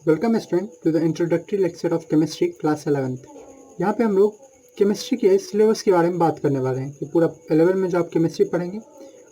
Welcome student to the introductory lecture of chemistry class 11th। यहाँ पे हम लोग केमिस्ट्री के सिलेबस के बारे में बात करने वाले हैं कि पूरा 11 में जो आप केमिस्ट्री पढ़ेंगे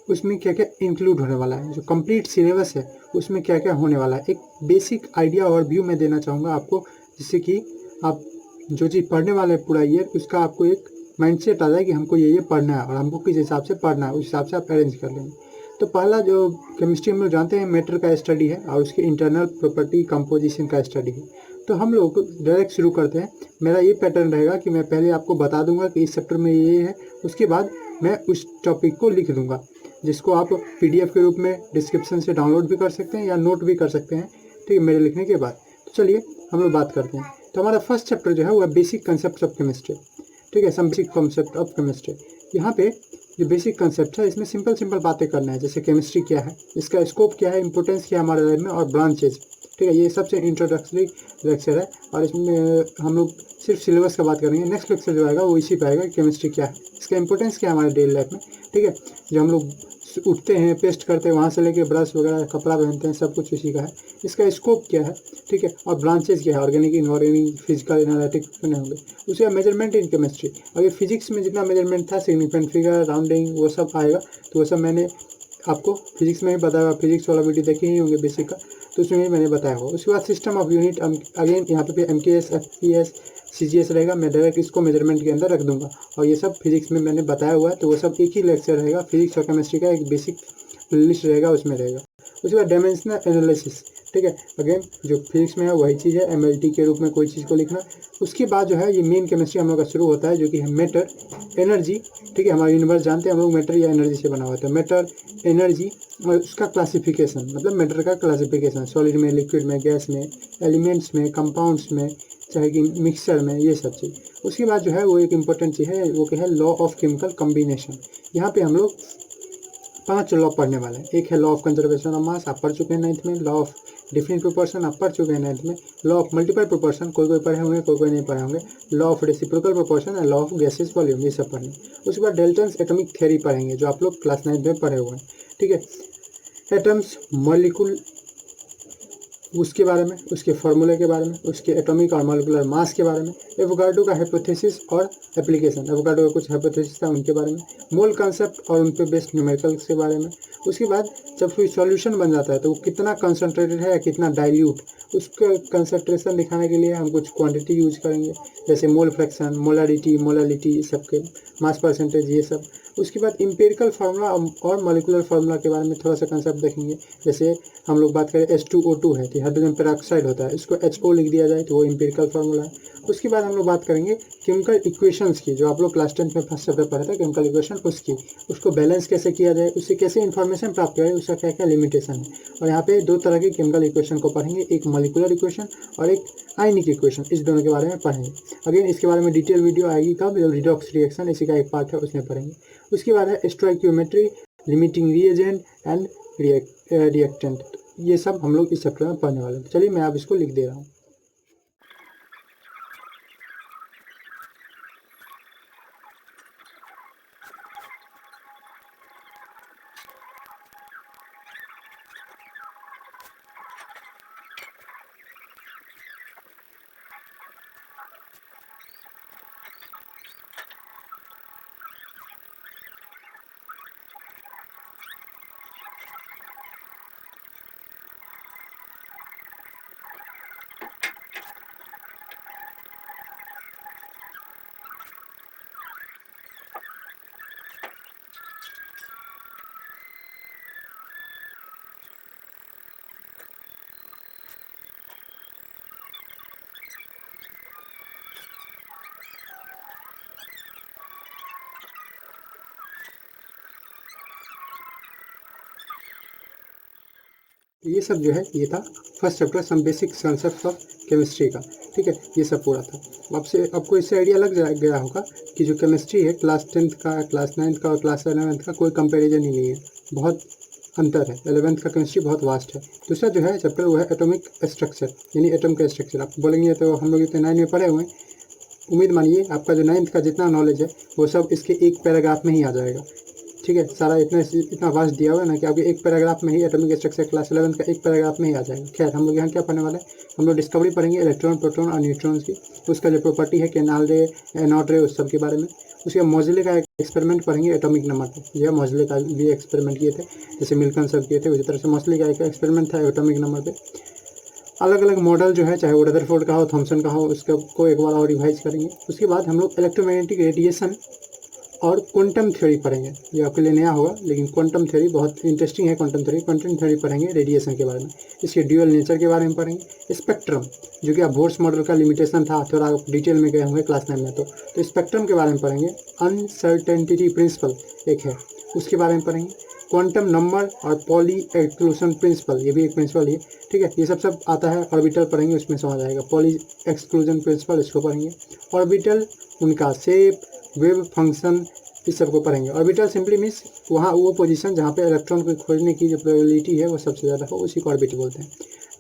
उसमें क्या क्या इंक्लूड होने वाला है, जो कंप्लीट सिलेबस है उसमें क्या क्या होने वाला है। एक बेसिक आइडिया और व्यू मैं देना चाहूँगा आपको, जिससे कि आप जो चीज़ पढ़ने वाले हैं पूरा ईयर उसका आपको एक माइंडसेट आ जाए कि हमको ये पढ़ना है और हमको किस हिसाब से पढ़ना है, उस हिसाब से आप अरेंज कर लेंगे। तो पहला जो केमिस्ट्री हम लोग जानते हैं मैटर का स्टडी है और उसके इंटरनल प्रॉपर्टी कंपोजिशन का स्टडी है। तो हम लोग डायरेक्ट शुरू करते हैं। मेरा ये पैटर्न रहेगा कि मैं पहले आपको बता दूंगा कि इस चैप्टर में ये है, उसके बाद मैं उस टॉपिक को लिख दूंगा, जिसको आप पीडीएफ के रूप में डिस्क्रिप्शन से डाउनलोड भी कर सकते हैं या नोट भी कर सकते हैं, ठीक है, मेरे लिखने के बाद। तो चलिए हम लोग बात करते हैं। तो हमारा फर्स्ट चैप्टर जो है वो बेसिक कंसेप्ट ऑफ केमिस्ट्री, ठीक है, some basic concept of chemistry. यहाँ पे जो बेसिक कंसेप्ट है इसमें सिंपल बातें करना है, जैसे केमिस्ट्री क्या है, इसका स्कोप क्या है, इंपॉर्टेंस क्या है हमारे लाइफ में, और ब्रांचेज, ठीक है। ये सबसे इंट्रोडक्टरी लेक्चर है और इसमें हम लोग सिर्फ सिलेबस का बात करेंगे। नेक्स्ट लेक्चर जो आएगा वो इसी पे आएगा, केमिस्ट्री क्या है, इसका इंपॉर्टेंस क्या है हमारे डेली लाइफ में, ठीक है। जो हम लोग उठते हैं, पेस्ट करते हैं, वहाँ से लेके ब्रश वगैरह कपड़ा पहनते हैं, सब कुछ इसी का है। इसका स्कोप क्या है, ठीक है, और ब्रांचेज क्या है, ऑर्गेनिक, इनऑर्गेनिक, फिजिकल, एनालिटिक सुने होंगे। उसके बाद मेजरमेंट इन केमिस्ट्री, और ये फिजिक्स में जितना मेजरमेंट था, सिग्निफिकेंट फिगर, राउंडिंग, वो सब आएगा। तो वो सब मैंने आपको फिजिक्स में ही बताया, फिजिक्स वाला वीडियो देखे ही होंगे बेसिक का, तो उसमें मैंने बताया होगा। उसके बाद सिस्टम ऑफ यूनिट, अगेन यहाँ पे MKS, FPS, CGS रहेगा। मैं डायरेक्ट इसको मेजरमेंट के अंदर रख दूंगा और ये सब फिजिक्स में मैंने बताया हुआ है, तो वो सब एक ही लेक्चर रहेगा। फिजिक्स और केमिस्ट्री का एक बेसिक लिस्ट रहेगा, उसमें रहेगा। उसके बाद डायमेंशनल एनालिसिस, ठीक है, अगेन जो फिजिक्स में है वही चीज़ है, MLT के रूप में कोई चीज़ को लिखना। उसके बाद जो है ये मेन केमिस्ट्री हम लोग का शुरू होता है, जो कि है मैटर, एनर्जी, ठीक है। हमारा यूनिवर्स जानते हैं हम लोग मैटर या एनर्जी से बना हुआ है। मैटर, एनर्जी और उसका क्लासिफिकेशन, मतलब मैटर का क्लासिफिकेशन, सॉलिड में, लिक्विड में, गैस में, एलिमेंट्स में, कंपाउंड्स में, चाहे कि मिक्सचर में, ये सब चीज़। उसके बाद जो है वो एक इम्पोर्टेंट चीज़ है, वो क्या है, लॉ ऑफ केमिकल कम्बिनेशन। यहाँ पे हम लोग 5 लॉ पढ़ने वाले हैं। एक है law of conservation of mass, आप पढ़ चुके हैं 9th में। लॉ ऑफ डिफरेंट प्रोपोर्शन आप पढ़ चुके हैं 9th में। लॉ ऑफ मल्टीपल प्रोपोर्शन कोई पढ़े होंगे, कोई नहीं पढ़े होंगे। Law of reciprocal proportion and law of gases volume, ये सब पढ़ेंगे। उसके बाद डेल्टन्स एटॉमिक थ्योरी पढ़ेंगे, जो आप लोग क्लास 9th में पढ़े हुए हैं, ठीक है। एटम्स, मॉलिक्यूल, उसके बारे में, उसके फार्मूले के बारे में, उसके एटॉमिक और मॉलिक्यूलर मास के बारे में, एवोगाड्रो का हाइपोथेसिस और एप्लीकेशन, एवोगाड्रो का कुछ हाइपोथेसिस था उनके बारे में, मोल कंसेप्ट और उन पे बेस्ड न्यूमेरिकल्स के बारे में। उसके बाद जब कोई सॉल्यूशन बन जाता है तो वो कितना कंसनट्रेटेड है या कितना डाइल्यूट, उसका कंसनट्रेशन दिखाने के लिए हम कुछ क्वांटिटी यूज करेंगे, जैसे मोल फ्रैक्शन, मोलारिटी, मोलालिटी, सबके मास परसेंटेज, ये सब। उसके बाद इंपेरिकल फार्मूला और मॉलिक्यूलर फार्मूला के बारे में थोड़ा सा कंसेप्ट देखेंगे। जैसे हम लोग बात करें H2O2 है, तो हाइड्रोजन पेरोक्साइड होता है, इसको HO लिख दिया जाए तो वो इंपेरिकल फार्मूला है। उसके बाद हम लोग बात करेंगे केमिकल इक्वेशंस की, जो आप लोग क्लास 10 में फर्स्ट चैप्टर पढ़ा था, केमिकल इक्वेशन, उसको बैलेंस कैसे किया जाए, उससे कैसे इन्फॉर्मेशन प्राप्त किया जाए, उसका क्या क्या लिमिटेशन है। और यहाँ पे 2 तरह के केमिकल इक्वेशन को पढ़ेंगे, एक मॉलिक्यूलर इक्वेशन और एक आयनिक इक्वेशन, इस दोनों के बारे में पढ़ेंगे। अगेन इसके बारे में डिटेल वीडियो आएगी कब, रिडॉक्स रिएक्शन, इसी का एक पार्ट है, उसमें पढ़ेंगे। उसके बाद है stoichiometry, limiting reagent and reactant, ये सब हम लोग इस चैप्टर में पढ़ने वाले हैं। चलिए मैं आप इसको लिख दे रहा हूँ। ये सब जो है ये था first chapter, some basic concept of chemistry का, ठीक है, ये सब पूरा था। आपको इससे आइडिया लग गया होगा कि जो केमिस्ट्री है क्लास 10th का, क्लास 9th का और क्लास 11th का कोई कंपैरिजन ही नहीं है, बहुत अंतर है। 11th का केमिस्ट्री बहुत वास्ट है। दूसरा जो है चैप्टर वो है एटॉमिक स्ट्रक्चर, यानी एटम का स्ट्रक्चर। आप बोलेंगे तो हम लोग इतने 9 में पढ़े हुए हैं, उम्मीद मानिए आपका जो 9th का जितना नॉलेज है वो सब इसके एक पैराग्राफ में ही आ जाएगा, ठीक ठीक है, सारा इतना वास्ट दिया हुआ है ना कि आपके एक पैराग्राफ में ही एटॉमिक स्ट्रक्चर क्लास 11 का एक पैराग्राफ में ही आ जाएगा। खैर हम लोग यहाँ क्या पढ़ने वाले हैं, हम लोग डिस्कवरी पढ़ेंगे इलेक्ट्रॉन, प्रोटॉन और न्यूट्रॉन्स की, उसका जो प्रॉपर्टी है केनाल रे, एनॉट रे, उस सब के बारे में। उसके बाद मोज़ले का एक एक्सपेरिमेंट पढ़ेंगे एटॉमिक नंबर पे। यह मोज़ले का भी एक्सपेरिमेंट किए थे, जैसे मिल्टन सब किए थे, उसी तरह से मोज़ले का एक एक्सपेरिमेंट था एटॉमिक नंबर पे। अलग अलग मॉडल जो है, चाहे वो रदरफोर्ड का हो, थॉमसन का हो, उसका को एक बार और रिवाइज करेंगे। उसके बाद हम लोग इलेक्ट्रोमैग्नेटिक रेडिएशन और क्वांटम थ्योरी पढ़ेंगे। ये आपके लिए नया होगा, लेकिन क्वांटम थ्योरी बहुत इंटरेस्टिंग है। क्वांटम थ्योरी पढ़ेंगे रेडिएशन के बारे में, इसके ड्यूअल नेचर के बारे में पढ़ेंगे। स्पेक्ट्रम, जो कि आप बोर्स मॉडल का लिमिटेशन था, थोड़ा आप डिटेल में गए होंगे क्लास 9 में, तो स्पेक्ट्रम के बारे में पढ़ेंगे। अनसर्टेनिटी प्रिंसिपल एक है, उसके बारे में पढ़ेंगे। क्वांटम नंबर और पॉली एक्सक्लूशन प्रिंसिपल, ये भी एक प्रिंसिपल है, ठीक है। ये सब आता है, ऑर्बिटल पढ़ेंगे, उसमें समझ आएगा। पॉली एक्सक्लूजन प्रिंसिपल, इसको पढ़ेंगे। ऑर्बिटल, उनका शेप, वेव फंक्शन, इस सब को पढ़ेंगे। ऑर्बिटल सिंपली मीन्स वहाँ वो पोजीशन जहाँ पे इलेक्ट्रॉन को खोजने की जो प्रोबेबिलिटी है वो सबसे ज़्यादा हो, उसी को ऑर्बिटल बोलते हैं।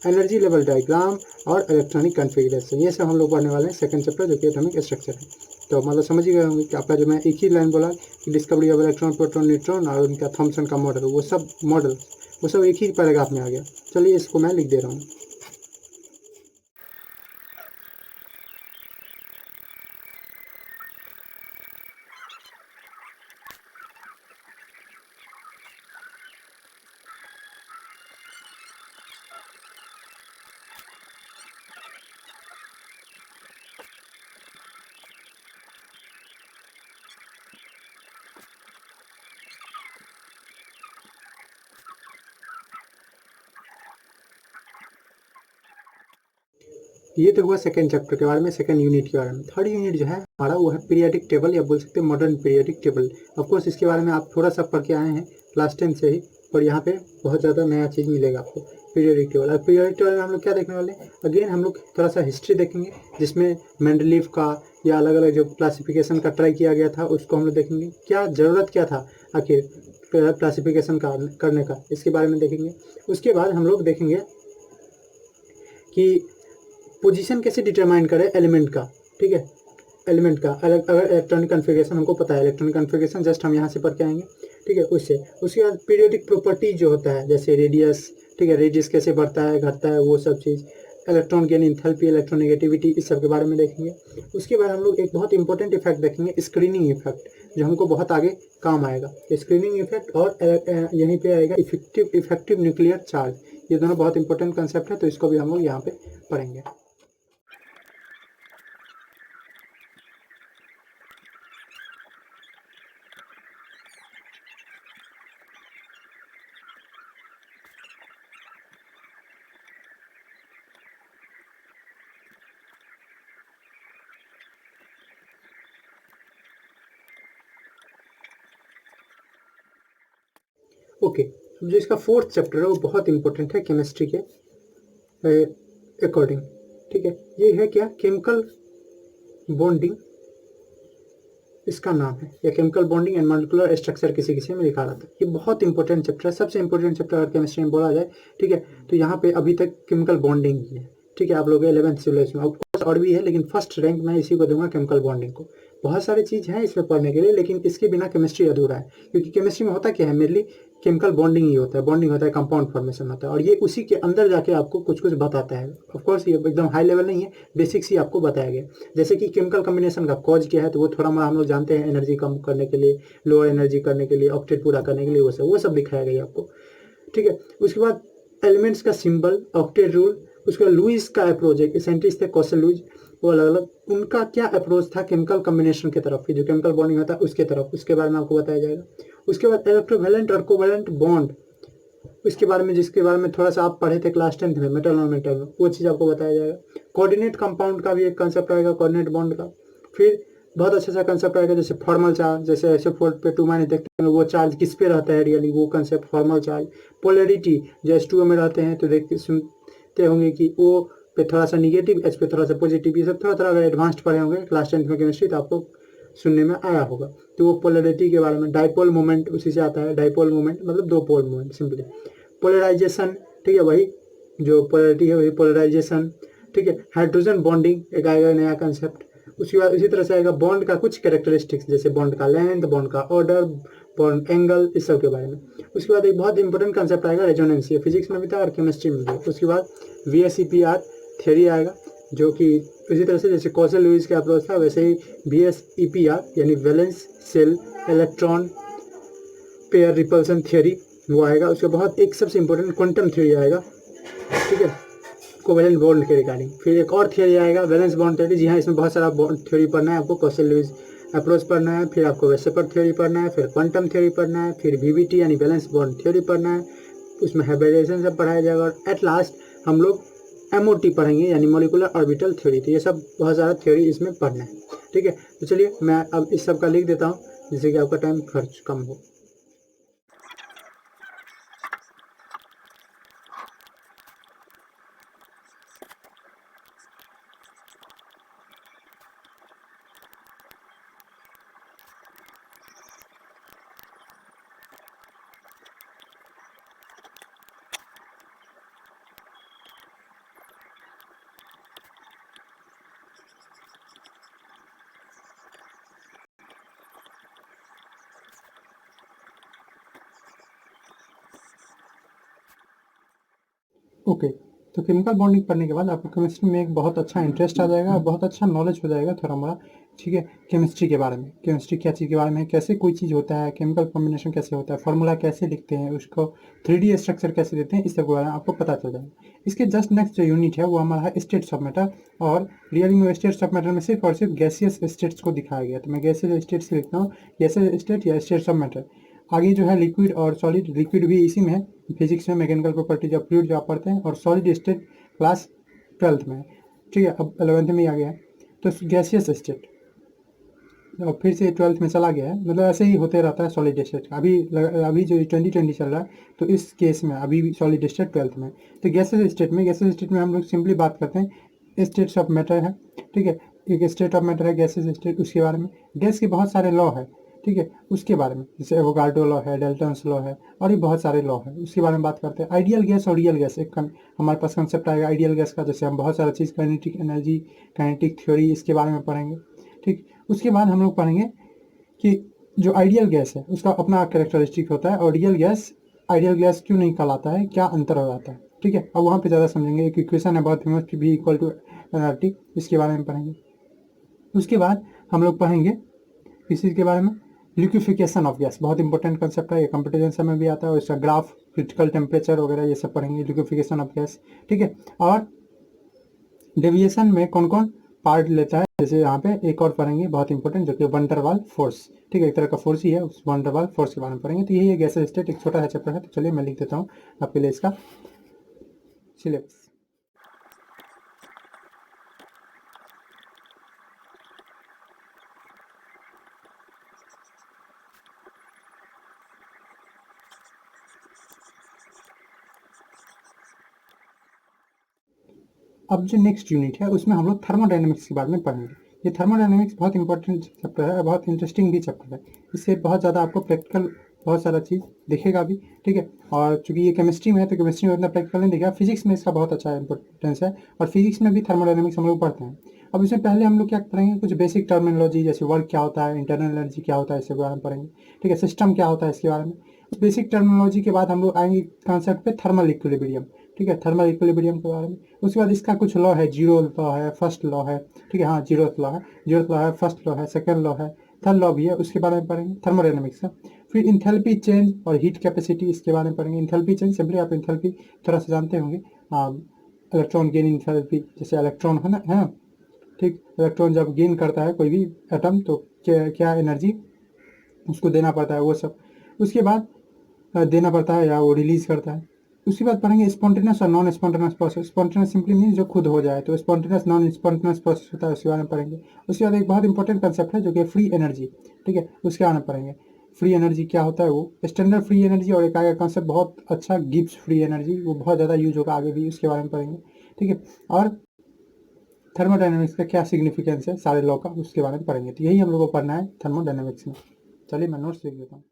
एनर्जी लेवल डायग्राम और इलेक्ट्रॉनिक कॉन्फ़िगरेशन, ये सब हम लोग पढ़ने वाले हैं सेकंड चैप्टर, जो कि एटॉमिक स्ट्रक्चर है। तो मतलब समझ ही गए होंगे कि आपका जो मैं एक ही लाइन बोला कि discovery of electron, proton, neutron और उनका थॉमसन का मॉडल, वो सब एक ही पैराग्राफ में आ गया। चलिए इसको मैं लिख दे रहा हूँ। ये तो हुआ सेकंड चैप्टर के बारे में, सेकंड यूनिट के बारे में। थर्ड यूनिट जो है हमारा, वो है पीरियोडिक टेबल, या बोल सकते हैं मॉडर्न पीरियोडिक टेबल। ऑफकोर्स इसके बारे में आप थोड़ा सा पढ़ के आए हैं क्लास 10 से ही, और यहाँ पे बहुत ज़्यादा नया चीज़ मिलेगा आपको पीरियोडिक टेबल। और पीरियोडिक टेबल में हम लोग क्या देखने वाले हैं, अगेन हम लोग थोड़ा सा हिस्ट्री देखेंगे, जिसमें मेंडलीफ का या अलग अलग जो क्लासिफिकेशन का ट्राई किया गया था उसको हम लोग देखेंगे। क्या ज़रूरत क्या था आखिर क्लासिफिकेशन का करने का, इसके बारे में देखेंगे। उसके बाद हम लोग देखेंगे कि पोजीशन कैसे डिटरमाइन करें एलिमेंट का, ठीक है। एलिमेंट का अगर इलेक्ट्रॉनिक कॉन्फ़िगरेशन हमको पता है, इलेक्ट्रॉनिक कॉन्फ़िगरेशन जस्ट हम यहाँ से पढ़ के आएंगे, ठीक है। उसके बाद पीरियोडिक प्रॉपर्टी जो होता है, जैसे रेडियस, ठीक है, रेडियस कैसे बढ़ता है घटता है, वो सब चीज़, इलेक्ट्रॉन गेन, इंथैल्पी, इलेक्ट्रोनेगेटिविटी, इस सब के बारे में देखेंगे। उसके बाद हम लोग एक बहुत इंपॉर्टेंट इफेक्ट देखेंगे, स्क्रीनिंग इफेक्ट, जो हमको बहुत आगे काम आएगा। स्क्रीनिंग इफेक्ट और यहीं पे आएगा इफेक्टिव न्यूक्लियर चार्ज, ये दोनों बहुत इंपॉर्टेंट कंसेप्ट है, तो इसको भी हम लोग यहाँ पे पढ़ेंगे। ओके, जो इसका फोर्थ चैप्टर है वो बहुत इंपॉर्टेंट है केमिस्ट्री के अकॉर्डिंग, ठीक है। ये है क्या, केमिकल बॉन्डिंग इसका नाम है, या chemical bonding and molecular structure किसी किसी में लिखा रहता है। ये बहुत इंपॉर्टेंट चैप्टर है, सबसे इंपॉर्टेंट चैप्टर अगर केमिस्ट्री में बोला जाए, ठीक है। तो यहाँ पे अभी तक केमिकल बॉन्डिंग ही है, ठीक है। आप लोग 11th सिलेबस में ऑफकोर्स और भी है, लेकिन फर्स्ट रैंक मैं इसी को दूंगा, केमिकल बॉन्डिंग को। बहुत सारी चीज़ है इसमें पढ़ने के लिए, लेकिन इसके बिना केमिस्ट्री अधूरा है, क्योंकि केमिस्ट्री में होता क्या है, मेनली केमिकल बॉन्डिंग ही होता है, बॉन्डिंग होता है, कंपाउंड फॉर्मेशन होता है, और ये उसी के अंदर जाके आपको कुछ कुछ बताता है। ऑफकोर्स ये एकदम हाई लेवल नहीं है, बेसिक्स ही आपको बताया गया। जैसे कि केमिकल कॉम्बिनेशन का कॉज क्या है, तो वो थोड़ा मोड़ा हम लोग जानते हैं, एनर्जी कम करने के लिए, लोअर एनर्जी करने के लिए, ऑक्टेट पूरा करने के लिए, वो सब दिखाया गया आपको, ठीक है। उसके बाद एलिमेंट्स का सिंबल, ऑक्टेट रूल, उसके बाद लुइस का अप्रोच, एक साइंटिस्ट थे कौशल लुइस, वो अलग अलग उनका क्या अप्रोच था केमिकल कॉम्बिनेशन की तरफ, जो केमिकल बॉन्डिंग होता है उसके तरफ, उसके बारे में आपको बताया जाएगा। उसके बाद इलेक्ट्रोवैलेंट और कोवैलेंट बॉन्ड, इसके बारे में, जिसके बारे में थोड़ा सा आप पढ़े थे क्लास 10th में, मेटल और मेटल में, वो चीज़ आपको बताया जाएगा। कोऑर्डिनेट कंपाउंड का भी एक कंसेप्ट आएगा, कोऑर्डिनेट बॉन्ड का। फिर बहुत अच्छा सा कंसेप्ट आएगा, जैसे फॉर्मल चार्ज, जैसे SO4 पे 2 माइनस देखते हैं, वो चार्ज किस पे रहता है रियली, वो कंसेप्ट फॉर्मल चार्ज। पोलैरिटी, जो H2O में रहते हैं, तो देखते सुनते होंगे कि O पे थोड़ा सा निगेटिव, H पे थोड़ा सा पॉजिटिव, ये सब थोड़ा थोड़ा अगर एडवांस्ड पढ़े होंगे क्लास 10th में केमिस्ट्री, तो आपको सुनने में आया होगा। तो वो पोलैरिटी के बारे में, डाइपोल मोमेंट उसी से आता है, डाइपोल मोमेंट मतलब दो पोल मोमेंट सिंपली। पोलराइजेशन, ठीक है, वही जो पोलैरिटी है वही पोलराइजेशन, ठीक है। हाइड्रोजन बॉन्डिंग एक आएगा नया कंसेप्ट। उसके बाद उसी तरह से आएगा बॉन्ड का कुछ कैरेक्टरिस्टिक्स, जैसे बॉन्ड का लेंथ, बॉन्ड का ऑर्डर, बॉन्ड एंगल, इस सब के बारे में। उसके बाद एक बहुत इंपॉर्टेंट कंसेप्ट आएगा रेजोनेंस, ये फिजिक्स में भी था और केमिस्ट्री में भी। उसके बाद VSEPR थ्योरी आएगा, जो कि इसी तरह से जैसे कॉजल लुईस का अप्रोच था वैसे ही VSEPR यानी valence shell electron pair repulsion theory वो आएगा। उसके बाद एक सबसे इंपॉर्टेंट क्वांटम थ्योरी आएगा, ठीक है, कोवेलेंट बॉन्ड के रिगार्डिंग। फिर एक और थ्योरी आएगा वैलेंस बॉन्ड थ्योरी, जी हाँ, इसमें बहुत सारा बॉन्ड थ्योरी पढ़ना है आपको, कॉसल लुईस अप्रोच पढ़ना है, फिर आपको वेसेपर थ्योरी पढ़ना है, फिर क्वांटम थ्योरी पढ़ना है, फिर VBT यानी वैलेंस बॉन्ड थ्योरी पढ़ना है, उसमें हाइब्रिडाइजेशन सब पढ़ाया जाएगा, और एट लास्ट हम लोग MOT पढ़ेंगे यानी मॉलिक्यूलर ऑर्बिटल थ्योरी। तो ये सब बहुत सारा थ्योरी इसमें पढ़ना है, ठीक है। तो चलिए मैं अब इस सब का लिख देता हूँ जिससे कि आपका टाइम खर्च कम हो। ओके, तो केमिकल बॉन्डिंग पढ़ने के बाद आपको केमिस्ट्री में एक बहुत अच्छा इंटरेस्ट आ जाएगा और बहुत अच्छा नॉलेज हो जाएगा थोड़ा मोड़ा, ठीक है, केमिस्ट्री के बारे में। केमिस्ट्री क्या चीज़ के बारे में, कैसे कोई चीज़ होता है, केमिकल कॉम्बिनेशन कैसे होता है, फार्मूला कैसे लिखते हैं, उसको 3D स्ट्रक्चर कैसे देते हैं, इस सब के बारे में आपको पता चल जाएगा। इसके जस्ट नेक्स्ट जो यूनिट है वो हमारा है स्टेट्स ऑफ मैटर, और रियली में स्टेट्स ऑफ मैटर में सिर्फ और सिर्फ गैसियस स्टेट्स को दिखाया गया। तो मैं गैसियस स्टेट्स लिखता हूँ, गैसियस स्टेट या स्टेट्स ऑफ मैटर। आगे जो है लिक्विड और सॉलिड, लिक्विड भी इसी में है, फिजिक्स में मैकेनिकल प्रॉपर्टीज ऑफ फ्लूइड जो आप पढ़ते हैं, और सॉलिड स्टेट क्लास 12th में है, ठीक है, अब 11th में ही आ गया है। तो गैसियस स्टेट और फिर से 12th में चला गया है, मतलब ऐसे ही होते रहता है सॉलिड स्टेट का। अभी जो 2020 चल रहा है, तो इस केस में अभी सॉलिड स्टेट 12th में। तो गैसियस स्टेट में हम लोग सिंपली बात करते हैं स्टेट्स ऑफ मैटर है, ठीक है, एक स्टेट ऑफ मैटर है गैसियस स्टेट, उसके बारे में। गैस के बहुत सारे लॉ है, ठीक है, उसके बारे में, जैसे एवोगाड्रो लॉ है, डाल्टन्स लॉ है, और भी बहुत सारे लॉ है, उसके बारे में बात करते हैं। आइडियल गैस और रियल गैस एक हमारे पास कंसेप्ट आएगा आइडियल गैस का, जैसे हम बहुत सारा चीज़ काइनेटिक एनर्जी, काइनेटिक थ्योरी, इसके बारे में पढ़ेंगे, ठीक। उसके बाद हम लोग पढ़ेंगे कि जो आइडियल गैस है उसका अपना कैरेक्टरिस्टिक होता है, और रियल गैस आइडियल गैस क्यों नहीं कहलाता है, क्या अंतर हो जाता है, ठीक है। अब वहाँ पे ज़्यादा समझेंगे। एक इक्वेशन है बहुत famous, V equal to NRT, इसके बारे में पढ़ेंगे। उसके बाद हम लोग पढ़ेंगे इस चीज़ के बारे में, लिक्विफिकेशन ऑफ गैस, बहुत इंपॉर्टेंट कंसेप्ट है, ये कंपटीशन में भी आता है, और इसका ग्राफ, क्रिटिकल टेम्परेचर वगैरह ये सब पढ़ेंगे, लिक्विफिकेशन ऑफ गैस, ठीक है। और डेविएशन में कौन कौन पार्ट लेता है, जैसे यहाँ पे एक और पढ़ेंगे बहुत इंपॉर्टेंट, जो कि वंडर वाल फोर्स, ठीक है, एक तरह का फोर्स ही है, उस वंडर वाल फोर्स के बारे में पढ़ेंगे। तो यही है गैस स्टेट, एक छोटा सा चैप्टर है। तो चलिए मैं लिख देता हूँ आपके लिए इसका सिलेबस। अब जो नेक्स्ट यूनिट है उसमें हम लोग थर्मोडायनेमिक्स के बारे में पढ़ेंगे। ये थर्मोडायनेमिक्स बहुत इंपॉर्टेंट चैप्टर है, बहुत इंटरेस्टिंग भी चैप्टर है। इससे बहुत ज़्यादा आपको प्रैक्टिकल बहुत सारा चीज़ दिखेगा भी, ठीक है। और चूंकि ये केमिस्ट्री में है तो केमिस्ट्री में उतना प्रैक्टिकल नहीं दिखेगा, फिजिक्स में इसका बहुत अच्छा इंपॉर्टेंस है, और फिजिक्स में भी थर्मोडायनेमिक्स हम लोग पढ़ते हैं। अब इसमें पहले हम लोग क्या पढ़ेंगे, कुछ बेसिक टर्मिनोलॉजी, जैसे वर्क क्या होता है, इंटरनल एनर्जी क्या होता है, इसके बारे में पढ़ेंगे, ठीक है, सिस्टम क्या होता है इसके बारे में। बेसिक टर्मिनोलॉजी के बाद हम लोग आएंगे कॉन्सेप्ट पे थर्मल इक्विलिब्रियम, ठीक है, थर्मल इक्विलिब्रियम के बारे में। उसके बाद इसका कुछ लॉ है, जीरो लॉ है, फर्स्ट लॉ है, ठीक है, हाँ जीरोथ लॉ है, जीरोथ लॉ है, फर्स्ट लॉ है, सेकंड लॉ है, थर्ड लॉ भी है, उसके बारे में पढ़ेंगे थर्मोडायनेमिक्स का। फिर इंथैल्पी चेंज और हीट कैपेसिटी, इसके बारे में पढ़ेंगे। इंथैल्पी चेंज सिंपली आप इंथैल्पी थोड़ा सा जानते होंगे, इलेक्ट्रॉन गेन इंथैल्पी, जैसे इलेक्ट्रॉन है ना, है, ठीक, इलेक्ट्रॉन जब गेन करता है कोई भी एटम तो क्या एनर्जी उसको देना पड़ता है वो सब, उसके बाद देना पड़ता है या वो रिलीज करता है। उसके बाद पढ़ेंगे स्पॉन्टेनियस और non spontaneous process. Spontaneous simply mean जो खुद हो जाए, तो स्पॉन्टेनियस नॉन स्पॉन्टेनियस प्रोसेस होता है, उसके बारे में पढ़ेंगे। उसके बाद एक बहुत इंपॉर्टेंट कंसेप्ट है जो कि फ्री एनर्जी, ठीक है, उसके बारे में पढ़ेंगे। फ्री एनर्जी क्या होता है, वो स्टैंडर्ड फ्री एनर्जी, और एक आगे कंसेप्ट बहुत अच्छा गिब्स फ्री एनर्जी, वो बहुत ज़्यादा यूज होगा आगे भी, उसके बारे में पढ़ेंगे, ठीक है। और थर्मोडायनेमिक्स का क्या सिग्निफिकेंस है सारे लॉ का, उसके बारे में पढ़ेंगे। तो यही हम लोग को पढ़ना है थर्मोडायनेमिक्स में। चलिए मैं नोट्स लिख देता हूँ।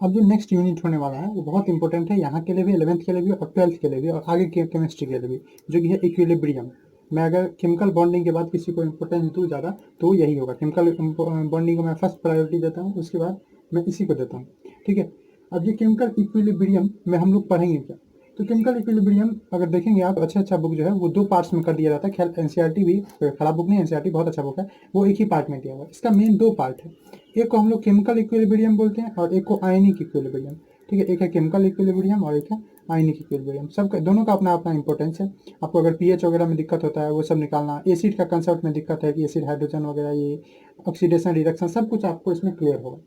अब जो नेक्स्ट यूनिट होने वाला है वो बहुत इंपॉर्टेंट है, यहाँ के लिए भी, 11th के लिए भी और 12th के लिए भी और आगे के केमिस्ट्री के लिए भी, जो कि है इक्विलिब्रियम। मैं अगर केमिकल बॉन्डिंग के बाद किसी को इंपॉर्टेंस दूँ ज़्यादा तो यही होगा। केमिकल बॉन्डिंग को मैं फर्स्ट प्रायोरिटी देता हूँ, उसके बाद मैं इसी को देता हूँ, ठीक है। अब ये केमिकल इक्विलिब्रियम में हम लोग पढ़ेंगे क्या? तो केमिकल इक्विलिब्रियम अगर देखेंगे आप, अच्छा बुक जो है वो 2 पार्ट्स में कर दिया जाता है। ख्याल एनसीईआरटी भी खराब बुक नहीं, एनसीईआरटी बहुत अच्छा बुक है, वो एक ही पार्ट में दिया हुआ है। इसका मेन 2 पार्ट है, एक को हम लोग केमिकल इक्विलिब्रियम बोलते हैं और एक को आयनिक इक्विलिब्रियम, ठीक है। एक है केमिकल इक्विलिब्रियम और एक है आयनिक इक्विलिब्रियम। सबका दोनों का अपना अपना इंपॉर्टेंस है। आपको अगर पीएच वगैरह में दिक्कत होता है वो सब निकालना, एसिड का कंसेप्ट में दिक्कत है कि एसिड हाइड्रोजन वगैरह, ये ऑक्सीडेशन रिडक्शन सब कुछ आपको इसमें क्लियर होगा।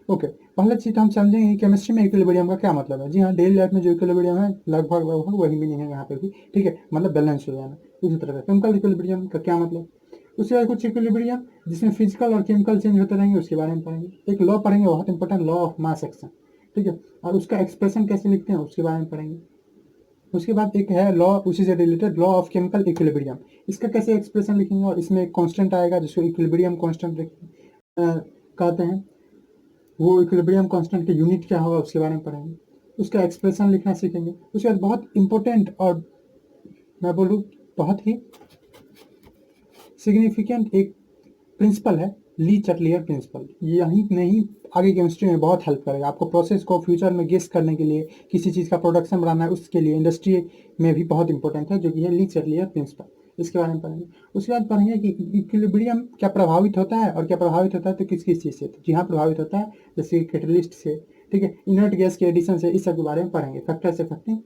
ओके, पहले चीज हम समझेंगे केमिस्ट्री में इक्विलिब्रियम का क्या मतलब है। जी हाँ, डेली लाइफ में जो इक्विलिब्रियम है लगभग वही मीनिंग है यहाँ पे भी, ठीक है, मतलब बैलेंस हो जाना। इसी तरह का केमिकल इक्विलिब्रियम का क्या मतलब, उसके बाद कुछ इक्विलिब्रियम जिसमें फिजिकल और केमिकल चेंज होते रहेंगे उसके बारे में पढ़ेंगे। एक लॉ पढ़ेंगे बहुत important, law of mass action, ठीक है, और उसका एक्सप्रेशन कैसे लिखते हैं उसके बारे में पढ़ेंगे। उसके बाद एक है लॉ, उसी से related, law of chemical equilibrium. इसका कैसे एक्सप्रेशन लिखेंगे और इसमें एक कांस्टेंट आएगा जिसको इक्विलिब्रियम कांस्टेंट कहते हैं। वो इक्विलिब्रियम कांस्टेंट के यूनिट क्या होगा उसके बारे में पढ़ेंगे, उसका एक्सप्रेशन लिखना सीखेंगे। उसके बाद बहुत इंपॉर्टेंट और मैं बोलूँ बहुत ही सिग्निफिकेंट एक प्रिंसिपल है, ली चटलियर प्रिंसिपल। यही नहीं, आगे केमिस्ट्री में बहुत हेल्प करेगा आपको, प्रोसेस को फ्यूचर में गेस करने के लिए, किसी चीज़ का प्रोडक्शन बढ़ाना है उसके लिए, इंडस्ट्री में भी बहुत इंपॉर्टेंट है, जो कि है ली चटलियर प्रिंसिपल। इसके बारे में पढ़ेंगे। उसके बाद पढ़ेंगे कि इक्विलिब्रियम क्या प्रभावित होता है और क्या प्रभावित होता है तो किस किस चीज़ से। तो जी हाँ, प्रभावित होता है जैसे कैटलिस्ट से, ठीक है, इनर्ट गैस के एडिशन से, इस सब के बारे में पढ़ेंगे, फैक्टर से इफेक्टिंग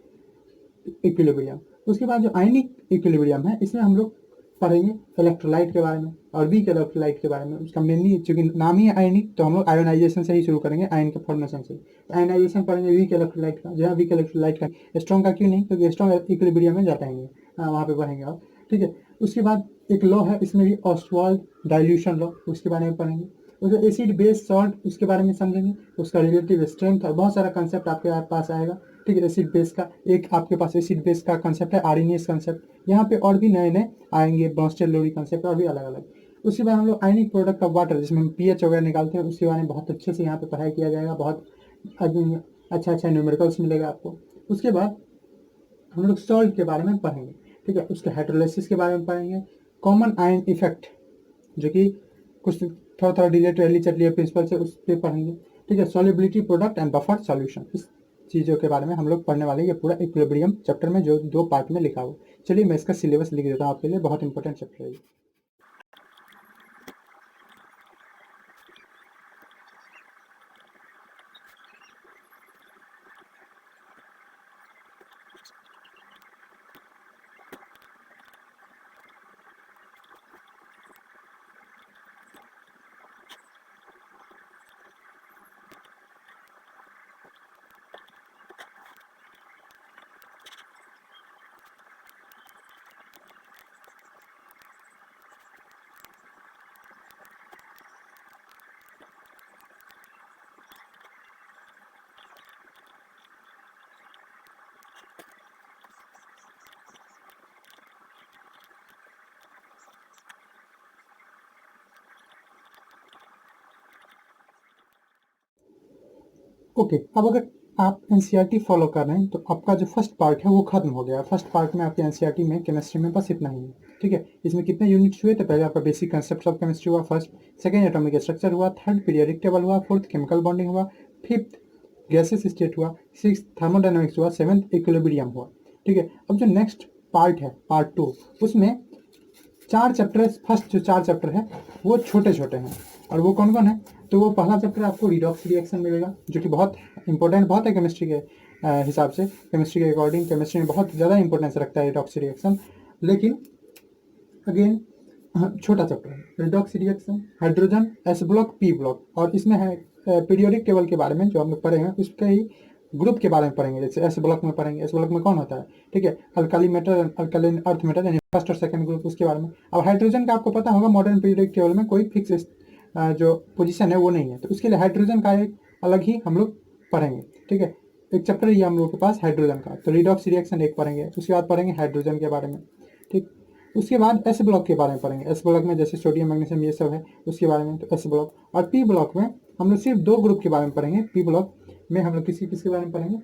इक्विलिब्रियम। उसके बाद जो आयनिक इक्विलिब्रियम है इसमें हम लोग पढ़ेंगे इलेक्ट्रोलाइट के बारे में और वीक इलेक्ट्रोलाइट के बारे में। उसका मेनली चूंकि नाम ही है आयनिक तो हम लोग आयोनाइजेशन से ही शुरू करेंगे, आयन के फॉर्मेशन से। तो आयोनाइजेशन पढ़ेंगे वीक इलेक्ट्रोलाइट का, जहाँ वीक इलेक्ट्रोलाइट का, स्ट्रॉन्ग का क्यों नहीं, क्योंकि स्ट्रॉन्ग इक्विलिब्रियम में जाता है, वहाँ पे पढ़ेंगे आप, ठीक है। उसके बाद एक लॉ है इसमें भी, ऑस्वाल्ड डाइल्यूशन लॉ, उसके बारे में पढ़ेंगे। उसके एसिड बेस सॉल्ट उसके बारे में समझेंगे, उसका रिलेटिव स्ट्रेंथ और बहुत सारा कंसेप्ट आपके पास आएगा, ठीक है। एसिड बेस का एक आपके पास एसिड बेस का कंसेप्ट है, आरएनएस कंसेप्ट। यहाँ पे और भी नए नए आएंगे, ब्रॉन्स्टेड लोरी कंसेप्ट और भी अलग अलग। उसके बाद हम लोग आयनिक प्रोडक्ट ऑफ वाटर जिसमें हम पीएच वगैरह निकालते हैं उसके बारे में बहुत अच्छे से यहाँ पे पढ़ाई किया जाएगा, बहुत अच्छा न्यूमेरिकल्स मिलेगा आपको। उसके बाद हम लोग सॉल्ट के बारे में पढ़ेंगे, ठीक है, उसके हाइड्रोलाइसिस के बारे में पढ़ेंगे, कॉमन आयन इफेक्ट जो कि कुछ थोड़ा थोड़ा रिलेटेड एली चटलियर प्रिंसिपल से उस पर पढ़ेंगे, ठीक है। Solubility product and buffer solution, इस चीज़ों के बारे में हम लोग पढ़ने वाले हैं। ये पूरा इक्विलिब्रियम चैप्टर में जो 2 पार्ट में लिखा हुआ। चलिए मैं इसका सिलेबस लिख देता हूँ आपके लिए, बहुत इंपॉर्टेंट चैप्टर है ये। ओके, अब अगर आप एनसीईआरटी फॉलो कर रहे हैं तो आपका जो फर्स्ट पार्ट है वो खत्म हो गया। फर्स्ट पार्ट में आपके एनसीईआरटी में केमिस्ट्री में बस इतना ही है, ठीक है। इसमें कितने यूनिट्स हुए थे, पहले आपका बेसिक कंसेप्ट ऑफ केमिस्ट्री हुआ, फर्स्ट, सेकंड एटॉमिक स्ट्रक्चर हुआ, थर्ड पीरियोडिक टेबल हुआ, फोर्थ केमिकल बॉन्डिंग हुआ, फिफ्थ गैसेस स्टेट हुआ, सिक्स थर्मोडायनामिक्स हुआ, सेवंथ इक्विलिब्रियम हुआ, ठीक है। अब जो नेक्स्ट पार्ट है पार्ट 2, उसमें 4 चैप्टर है। फर्स्ट जो 4 चैप्टर है वो छोटे छोटे हैं, और वो कौन कौन है, तो वो पहला चैप्टर आपको रिडॉक्स रिएक्शन मिलेगा जो कि बहुत इंपॉर्टेंट बहुत है केमिस्ट्री के हिसाब से, केमिस्ट्री के अकॉर्डिंग केमिस्ट्री में बहुत ज़्यादा इंपॉर्टेंस रखता है रिडॉक्स रिएक्शन। लेकिन अगेन छोटा चैप्टर है redox reaction, hydrogen, S block, P block, और इसमें है पीरियोडिक टेबल के बारे में जो हम लोग पढ़े हैं उसके ही ग्रुप के बारे में पढ़ेंगे। जैसे एस ब्लॉक में पढ़ेंगे, एस ब्लॉक में कौन होता है, ठीक है, अल्काली मेटल, अल्कालिन अर्थ मेटल, यानी फर्स्ट और सेकंड ग्रुप, उसके बारे में। अब हाइड्रोजन का आपको पता होगा मॉडर्न पीरियोडिक टेबल में कोई फिक्स जो पोजीशन है वो नहीं है, तो उसके लिए हाइड्रोजन का एक अलग ही हम लोग पढ़ेंगे, ठीक है। एक चैप्टर ये हम लोग के पास हाइड्रोजन का, तो रिडॉक्स रिएक्शन एक पढ़ेंगे, उसके बाद पढ़ेंगे हाइड्रोजन के बारे में, ठीक। उसके बाद एस ब्लॉक के बारे में पढ़ेंगे, एस ब्लॉक में जैसे सोडियम मैग्नीशियम ये सब है उसके बारे में, तो एस ब्लॉक। और पी ब्लॉक में हम लोग सिर्फ 2 ग्रुप के बारे में पढ़ेंगे, पी ब्लॉक में हम लोग किसी किसके बारे में पढ़ेंगे,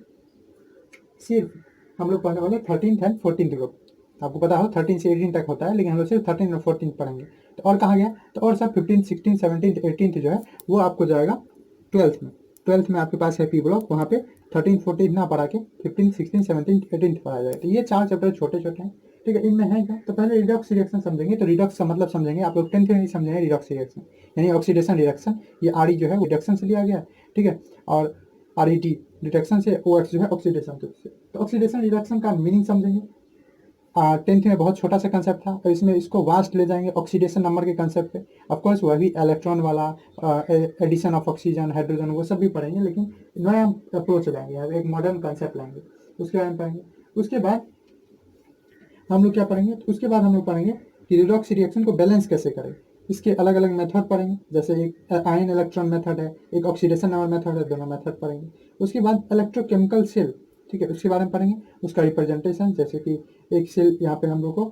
सिर्फ हम लोग पढ़ने वाले 13th एंड 14th ग्रुप। आपको पता हो 13 से 18 तक होता है, लेकिन हम लोग सिर्फ 13 और 14 पढ़ेंगे। तो और कहाँ गया, तो और सब 15, 16, 17, 18 जो है वो आपको जाएगा 12th में। 12th में आपके पास है पी ब्लॉक, वहाँ पे 13, 14 ना पढ़ा के 15, 16, 17, 18 पढ़ाया जाएगा। तो ये 4 चैप्टर छोटे छोटे हैं, ठीक है। इनमें है क्या, तो पहले रिडॉक्स रिएक्शन समझेंगे। तो रिडॉक्स का मतलब समझेंगे, आप लोग 10th में नहीं समझेंगे रिडॉक्स रिएक्शन, यानी ऑक्सीडेशन रिडक्शन। ये आर जो है वो रिडक्शन से लिया गया, ठीक है, और RET रिडक्शन से, OX जो है ऑक्सीडेशन से। तो ऑक्सीडेशन रिडक्शन का मीनिंग समझेंगे। 10th में बहुत छोटा सा कंसेप्ट था, तो इसमें इसको वास्ट ले जाएंगे ऑक्सीडेशन नंबर के कंसेप्ट पे। ऑफकोर्स वही इलेक्ट्रॉन वाला, एडिशन ऑफ ऑक्सीजन, हाइड्रोजन, वो सब भी पढ़ेंगे, लेकिन नया अप्रोच लाएंगे, एक मॉडर्न कंसेप्ट लाएंगे, उसके बारे में पढ़ेंगे। उसके बाद हम लोग क्या पढ़ेंगे, तो उसके बाद हम लोग पढ़ेंगे कि रिडॉक्स रिएक्शन को बैलेंस कैसे करें। इसके अलग अलग मेथड पढ़ेंगे, जैसे एक आयन इलेक्ट्रॉन मेथड है, एक ऑक्सीडेशन नंबर मेथड है, दोनों मेथड पढ़ेंगे। उसके बाद इलेक्ट्रोकेमिकल सेल, ठीक है, उसके बारे में पढ़ेंगे, उसका रिप्रेजेंटेशन, जैसे कि एक सेल यहाँ पे हम लोग को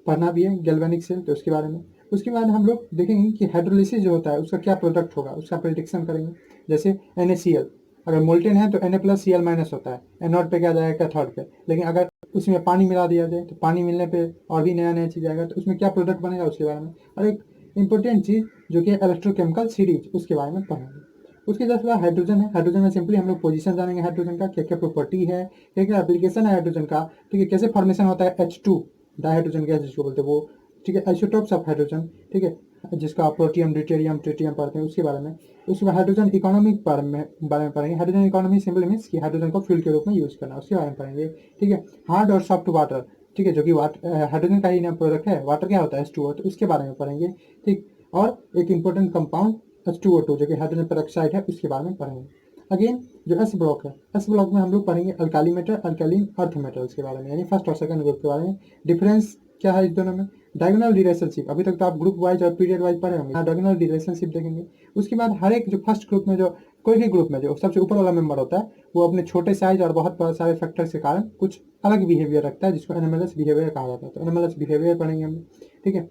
पढ़ना भी है, गैल्वेनिक सेल, तो उसके बारे में। उसके बाद हम लोग देखेंगे कि हाइड्रोलिसिस जो होता है उसका क्या प्रोडक्ट होगा, उसका प्रिडिक्शन करेंगे। जैसे NaCl अगर मोल्टेन है तो Na+Cl- होता है, एनोड पे क्या जाएगा, कैथोड पे। लेकिन अगर उसमें पानी मिला दिया जाए तो पानी मिलने पे और भी नया नया चीज़ आएगा, तो उसमें क्या प्रोडक्ट बनेगा उसके बारे में। और एक इंपॉर्टेंट चीज़ जो कि इलेक्ट्रोकेमिकल सीरीज, उसके बारे में पढ़ेंगे। उसके जस्ट बाद हाइड्रोजन है। हाइड्रोजन में सिंपली हम लोग पोजीशन जानेंगे हाइड्रोजन का, क्या क्या प्रॉपर्टी है, क्या क्या एप्लीकेशन है हाइड्रोजन का, ठीक है, कैसे फॉर्मेशन होता है H2 डाइहाइड्रोजन गैस जिसको बोलते हैं वो, ठीक है, आइसोटोप्स ऑफ हाइड्रोजन, ठीक है, जिसका प्रोटियम, ड्यूटेरियम, ट्रिटियम पढ़ते हैं, उसके बारे में। उसके बाद हाइड्रोजन इकोनॉमी बारे में पढ़ेंगे। हाइड्रोजन इकोनॉमी सिंपल मीन्स कि हाइड्रोजन को फ्यूल के रूप में यूज करना, उसके बारे में पढ़ेंगे, ठीक है। हार्ड और सॉफ्ट वाटर, ठीक है, जो कि हाइड्रोजन का ही ना प्रोडक्ट है। वाटर क्या होता है, H2O, तो उसके बारे में पढ़ेंगे, ठीक। और एक इंपॉर्टेंट कंपाउंड H2O2 जो कि हाइड्रोजन पेरोक्साइड है, उसके बारे में पढ़ेंगे। अगेन जो एस ब्लॉक है, एस ब्लॉक में हम लोग पढ़ेंगे अल्काली मेटल, अल्कालीन, अर्थ मेटल्स के बारे में, यानी फर्स्ट और सेकंड ग्रुप के बारे में। डिफरेंस क्या है इस दोनों में, डायगोनल रिलेशनशिप, अभी तक तो आप ग्रुप वाइज और पीरियड वाइज पढ़े होंगे, डायगोनल रिलेशनशिप देखेंगे। उसके बाद हर एक जो फर्स्ट ग्रुप में, जो कोई भी ग्रुप में जो सबसे ऊपर वाला मेंबर होता है, वो अपने छोटे साइज और बहुत सारे फैक्टर्स के कारण कुछ अलग बिहेवियर रखता है, जिसको एनोमलस बिहेवियर कहा जाता है। तो एनोमलस बिहेवियर पढ़ेंगे हम, ठीक है,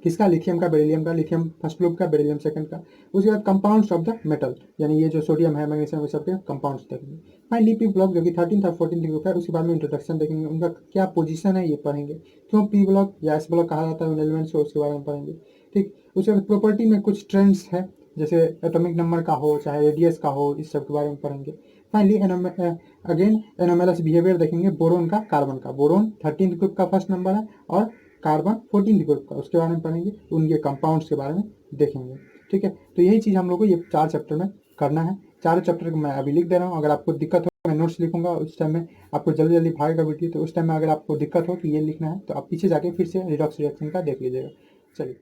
किसका, लिथियम का, बेरिलियम का। लिथियम फर्स्ट ग्रुप का, बेरिलियम सेकंड का। उसके बाद कंपाउंड्स ऑफ द मेटल, यानी ये जो सोडियम है, मैग्नीशियम, ये सब के कंपाउंड्स देखेंगे। फाइनली पी ब्लॉक जो कि 13th और 14th ग्रुप है, उसके बाद में इंट्रोडक्शन देखेंगे, उनका क्या पोजीशन है ये पढ़ेंगे, क्यों पी ब्लॉक या एस ब्लॉक कहा जाता है उन एलिमेंट्स को, उसके बारे में पढ़ेंगे, ठीक। उसके बाद प्रॉपर्टी में कुछ ट्रेंड्स है, जैसे एटॉमिक नंबर का हो चाहे रेडियस का हो, इस सब के बारे में पढ़ेंगे। फाइनली अगेन एनोमलस बिहेवियर देखेंगे, बोरोन का, कार्बन का। बोरोन 13th ग्रुप का फर्स्ट नंबर है, और कार्बन 14th ग्रुप का, उसके बारे में पढ़ेंगे, उनके कंपाउंड्स के बारे में देखेंगे, ठीक है। तो यही चीज़ हम लोग को ये 4 चैप्टर में करना है। 4 चैप्टर को मैं अभी लिख दे रहा हूँ, अगर आपको दिक्कत हो मैं नोट्स लिखूंगा, उस टाइम में आपको जल्दी जल्दी भागेगा वीडियो, तो उस टाइम में अगर आपको दिक्कत हो कि ये लिखना है, तो आप पीछे जाके फिर से रिडॉक्स रिएक्शन का देख लीजिएगा। चलिए,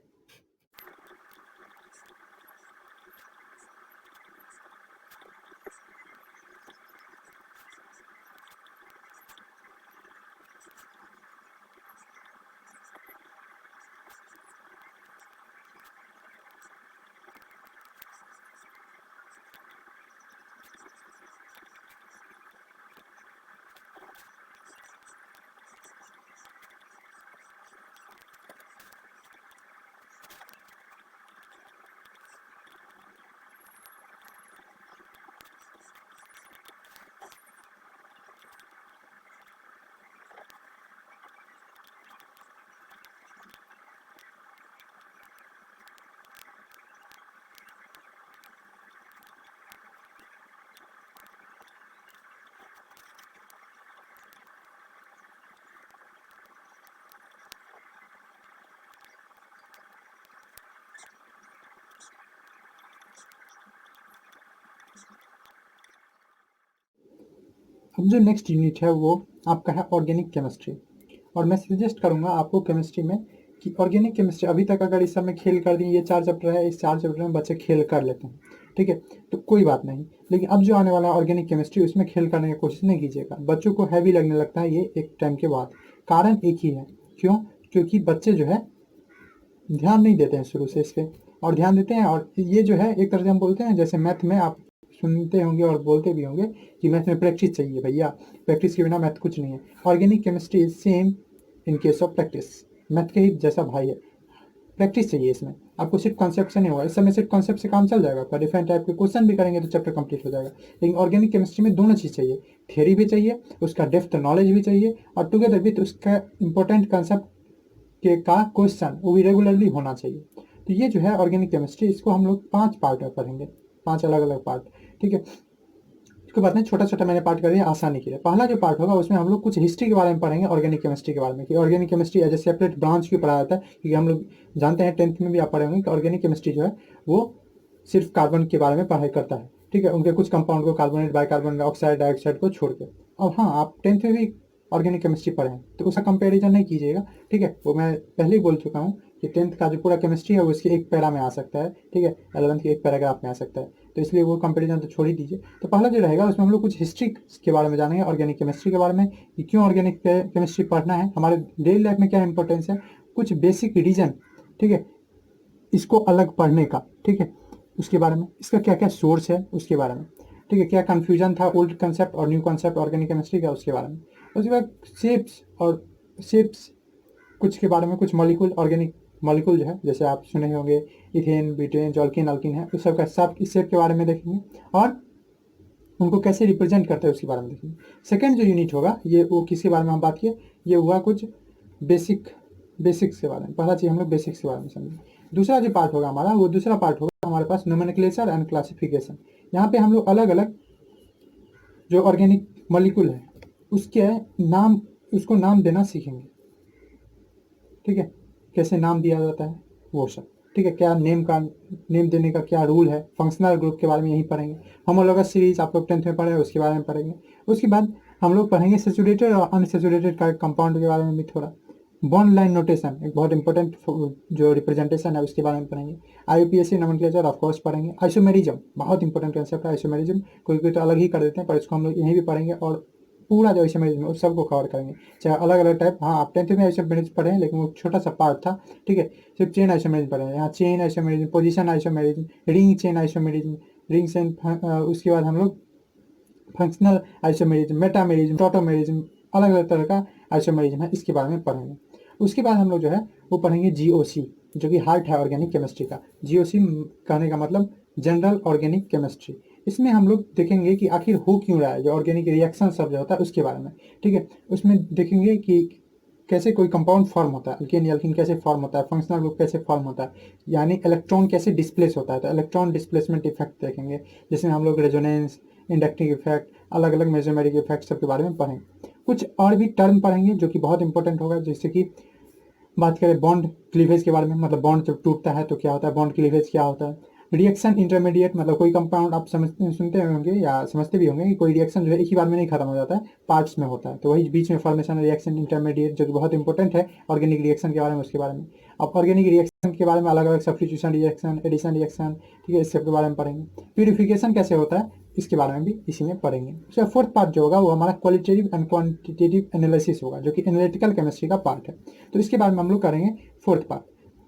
अब जो नेक्स्ट यूनिट है वो आपका है ऑर्गेनिक केमिस्ट्री। और मैं सजेस्ट करूंगा आपको केमिस्ट्री में कि ऑर्गेनिक केमिस्ट्री, अभी तक अगर इस सब में खेल कर दिए, ये 4 चैप्टर है, इस 4 चैप्टर में बच्चे खेल कर लेते हैं, ठीक है, तो कोई बात नहीं। लेकिन अब जो आने वाला है ऑर्गेनिक केमिस्ट्री, उसमें खेल करने की कोशिश नहीं कीजिएगा, बच्चों को हैवी लगने लगता है ये एक टाइम के बाद। कारण एक ही है, क्यों, क्योंकि बच्चे जो है ध्यान नहीं देते हैं शुरू से इस पे, और ध्यान देते हैं, और ये जो है एक तरह से हम बोलते हैं, जैसे मैथ में आप सुनते होंगे और बोलते भी होंगे कि मैथ में प्रैक्टिस चाहिए भैया, प्रैक्टिस के बिना मैथ कुछ नहीं है। Organic chemistry is same in case of practice, math के ही जैसा भाई है। प्रैक्टिस चाहिए इसमें, आपको सिर्फ कॉन्सेप्ट से नहीं होगा। इस समय सिर्फ कॉन्सेप्ट से काम चल जाएगा, आपका डिफरेंट टाइप के क्वेश्चन भी करेंगे तो चैप्टर कंप्लीट हो जाएगा। लेकिन ऑर्गेनिक केमिस्ट्री में दोनों चीज़ चाहिए, थियरी भी चाहिए, उसका डेप्थ नॉलेज भी चाहिए, और टुगेदर विथ उसका इंपॉर्टेंट कंसेप्ट के का क्वेश्चन वो भी रेगुलरली होना चाहिए। तो ये जो है ऑर्गेनिक केमिस्ट्री, इसको हम लोग 5 पार्ट में पढ़ेंगे, 5 अलग अलग पार्ट, ठीक है। इसके बाद में छोटा छोटा मैंने पार्ट कर दिया आसानी के लिए। पहला जो पार्ट होगा उसमें हम लोग कुछ हिस्ट्री के बारे में पढ़ेंगे, ऑर्गेनिक केमिस्ट्री के बारे में, कि organic chemistry as a separate branch क्यों पढ़ाया जाता है, क्योंकि हम लोग जानते हैं 10th में भी आप पढ़े होंगे कि ऑर्गेनिक केमिस्ट्री जो है वो सिर्फ कार्बन के बारे में पढ़ाई करता है, ठीक है, उनके कुछ कंपाउंड को, कार्बोनेट, बाइकार्बोनेट, ऑक्साइड, डाइऑक्साइड को छोड़ के। अब हाँ, आप 10th में भी ऑर्गेनिक केमिस्ट्री पढ़े हैं तो उसका कंपेरिजन नहीं कीजिएगा, ठीक है, वो मैं पहले ही बोल चुका हूँ कि 10th का जो पूरा केमिस्ट्री है वो इसके एक पैरा में आ सकता है, ठीक है, 11th के एक पैराग्राफ में आ सकता है, तो इसलिए वो कंपेरिजन तो छोड़ ही दीजिए। तो पहला जो रहेगा उसमें हम लोग कुछ हिस्ट्री के बारे में जानेंगे, ऑर्गेनिक केमिस्ट्री के बारे में, कि क्यों ऑर्गेनिक केमिस्ट्री पढ़ना है, हमारे डेली लाइफ में क्या इंपॉर्टेंस है, कुछ बेसिक रीजन, ठीक है, इसको अलग पढ़ने का, ठीक है, उसके बारे में, इसका क्या क्या सोर्स है उसके बारे में, ठीक है, क्या कन्फ्यूजन था ओल्ड कंसेप्ट और न्यू कंसेप्ट ऑर्गेनिक केमिस्ट्री का उसके बारे में। उसके बाद शेप्स कुछ के बारे में, कुछ मॉलिक्यूल, ऑर्गेनिक मॉलिक्यूल जो है, जैसे आप सुने होंगे इथेन, ब्यूटेन, जो अल्किन अल्किन है, उस सब का सब इस शेप के बारे में देखेंगे, और उनको कैसे रिप्रेजेंट करते हैं उसके बारे में देखेंगे। सेकेंड जो यूनिट होगा ये वो किसके बारे में हम बात किए, ये हुआ कुछ बेसिक्स के बारे में, पहला चीज़ हम लोग बेसिक्स के बारे में समझें। दूसरा जो पार्ट होगा हमारा, वो दूसरा पार्ट होगा हमारे पास नोमेनक्लेचर एंड क्लासिफिकेशन। यहाँ पे हम लोग अलग अलग जो ऑर्गेनिक मॉलिक्यूल है उसके नाम, उसको नाम देना सीखेंगे, ठीक है, कैसे नाम दिया जाता है वो सब, ठीक है, क्या नेम देने का क्या रूल है, फंक्शनल ग्रुप के बारे में यही पढ़ेंगे। होमोलॉगस सीरीज आप लोग 10th में पढ़े, उसके बारे में पढ़ेंगे। उसके बाद हम लोग पढ़ेंगे सैचुरेटेड और अनसैचुरेटेड का कंपाउंड के बारे में भी थोड़ा। बॉन्ड लाइन नोटेशन एक बहुत इंपॉर्टेंट जो रिप्रेजेंटेशन है उसके बारे में पढ़ेंगे। आईयूपीएसी नोमेनक्लेचर ऑफ कोर्स पढ़ेंगे। आइसोमेरिज्म बहुत इंपॉर्टेंट कंसेप्ट है, आइसोमेरिज्म कोई तो अलग ही कर देते हैं, पर इसको हम लोग यहीं भी पढ़ेंगे, और पूरा जो आइसोमेरिज्म है उस सबको कवर करेंगे, चाहे अलग अलग टाइप। हाँ, आप 10th में आइसोमेरिज्म पढ़े हैं लेकिन वो छोटा सा पार्ट था, ठीक है, सिर्फ चेन आइसोमेरिज्म पढ़े हैं। यहाँ chain isomerism, position isomerism, ring chain isomerism, ring chain, उसके बाद हम लोग फंक्शनल आइसोमेरिज्म, मेटामेरिज्म, टोटोमेरिज्म, अलग अलग तरह का आइसोमेरिज्म है, इसके बारे में पढ़ेंगे। उसके बाद हम लोग जो है वो पढ़ेंगे जीओसी, जो कि हार्ट है ऑर्गेनिक केमिस्ट्री का। जीओसी कहने का मतलब जनरल ऑर्गेनिक केमिस्ट्री। इसमें हम लोग देखेंगे कि आखिर हो क्यों रहा है, जो ऑर्गेनिक रिएक्शन सब जो होता है उसके बारे में, ठीक है। उसमें देखेंगे कि कैसे कोई कंपाउंड फॉर्म होता है, अल्केन या अल्कीन कैसे फॉर्म होता है, फंक्शनल ग्रुप कैसे फॉर्म होता है, यानी इलेक्ट्रॉन कैसे डिस्प्लेस होता है, तो इलेक्ट्रॉन डिस्प्लेसमेंट इफेक्ट देखेंगे, जिसमें हम लोग रेजोनेंस, इंडक्टिव इफेक्ट, अलग अलग मेसोमेरिक इफेक्ट सब के बारे में पढ़ेंगे। कुछ और भी टर्म पढ़ेंगे जो कि बहुत इंपॉर्टेंट होगा, जैसे कि बात करें बॉन्ड क्लीवेज के बारे में, मतलब बॉन्ड जब टूटता है तो क्या होता है, बॉन्ड क्लीवेज क्या होता है। रिएक्शन इंटरमीडिएट, मतलब कोई कंपाउंड आप सुनते होंगे या समझते भी होंगे कि कोई रिएक्शन जो है एक ही बार में नहीं खत्म हो जाता है, पार्ट्स में होता है, तो वही बीच में फॉर्मेशन रिएक्शन इंटरमीडिएट, जो कि बहुत इंपॉर्टेंट है ऑर्गेनिक रिएक्शन के बारे में, उसके बारे में। अब ऑर्गेनिक रिएक्शन के बारे में अलग अलग सब्स्टिट्यूशन रिएक्शन, एडिशन रिएक्शन, ठीक है, इस सब के बारे में पढ़ेंगे। प्यूरिफिकेशन कैसे होता है इसके बारे में भी इसी में पढ़ेंगे। उसका फोर्थ पार्ट जो होगा वो हमारा क्वालिटेटिव एंड क्वांटिटेटिव एनालिसिस होगा, जो कि एनालिटिकल केमिस्ट्री का पार्ट है। तो इसके बारे में हम लोग करेंगे फोर्थ पार्ट,